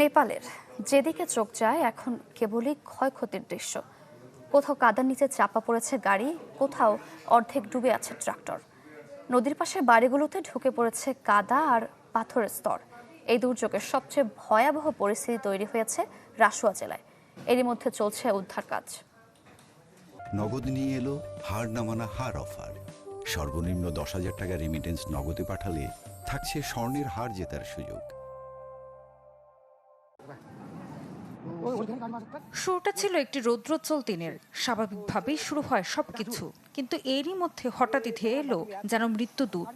নেপালের যেদিকে চোখ যায় এখন কেবলই ক্ষয়ক্ষতির দৃশ্য। কোথাও কাদার নিচে চাপা পড়েছে গাড়ি, কোথাও অর্ধেক ডুবে আছে ট্রাক্টর। নদীর পাশে বাড়িগুলোতে ঢুকে পড়েছে কাদা আর পাথরের স্তর। এই দুর্যোগের সবচেয়ে ভয়াবহ পরিস্থিতি তৈরি হয়েছে রাসুয়া জেলায়। এরই মধ্যে চলছে উদ্ধার কাজ। নগদ নিয়ে এলো হার না মানা হার অফার। সর্বনিম্ন 10,000 টাকা রেমিটেন্স নগদে পাঠালে থাকছে স্বর্ণের হার জেতার সুযোগ। শুরুটা ছিল একটি রৌদ্রোজ্জ্বল দিনের। স্বাভাবিকভাবেই শুরু হয় সবকিছু, কিন্তু এরই মধ্যে হঠাৎই ধেয়ে এলো যেন মৃত্যুদূত।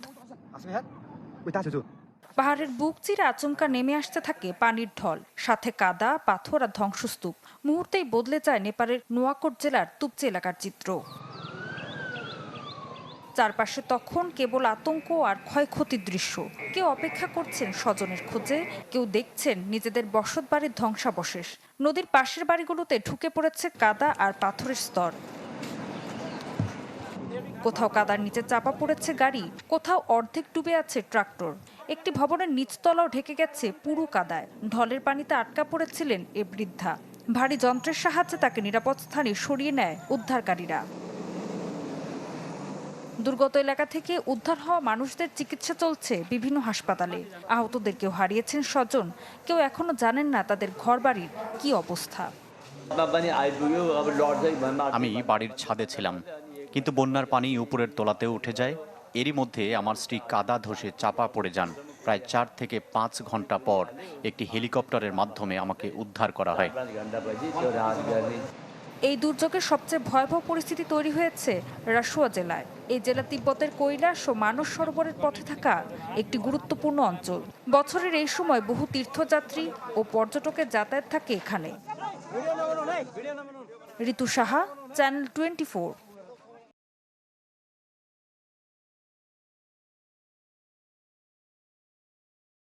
পাহাড়ের বুক চিরে আচমকা নেমে আসতে থাকে পানির ঢল, সাথে কাদা, পাথর আর ধ্বংসস্তূপ। মুহূর্তেই বদলে যায় নেপালের নোয়াকোট জেলার তুপচি এলাকার চিত্র। চারপাশে তখন কেবল আতঙ্ক আর ক্ষয়ক্ষতির দৃশ্য। কেউ অপেক্ষা করছেন স্বজনের খোঁজে, কেউ দেখছেন নিজেদের বসতবাড়ির ধ্বংসাবশেষ। নদীর পাশের বাড়িগুলোতে ঢুকে পড়েছে কাদা আর পাথরের স্তর। কোথাও কাদার নিচে চাপা পড়েছে গাড়ি, কোথাও অর্ধেক ডুবে আছে ট্রাক্টর। একটি ভবনের নিচতলাও ঢেকে গেছে পুরো কাদায়। ঢলের পানিতে আটকা পড়েছিলেন এ বৃদ্ধা। ভারী যন্ত্রের সাহায্যে তাকে নিরাপদ স্থানে সরিয়ে নেয় উদ্ধারকারীরা। দুর্গত এলাকা থেকে উদ্ধার হওয়া মানুষদের চিকিৎসা চলছে বিভিন্ন হাসপাতালে। আহতদের কেউ হারিয়েছেন স্বজন, কেউ এখনো জানেন না তাদের ঘরবাড়ির কি অবস্থা। আমি বাড়ির ছাদে ছিলাম, কিন্তু বন্যার পানি উপরের তলাতেও উঠে যায়। এরই মধ্যে আমার স্ত্রী কাদা ধসে চাপা পড়ে যান। প্রায় 4 থেকে 5 ঘন্টা পর একটি হেলিকপ্টারের মাধ্যমে আমাকে উদ্ধার করা হয়। এই দুর্যোগের সবচেয়ে ভয়াবহ পরিস্থিতি তৈরি হয়েছে রাসুয়া জেলায়। এই জেলা তিব্বতের কৈলাস ও মানস সরোবরের পথে থাকা একটি গুরুত্বপূর্ণ অঞ্চল। বছরের এই সময় বহু তীর্থযাত্রী ও পর্যটকের যাতায়াত থাকে এখানে। ঋতু সাহা, চ্যানেল 24।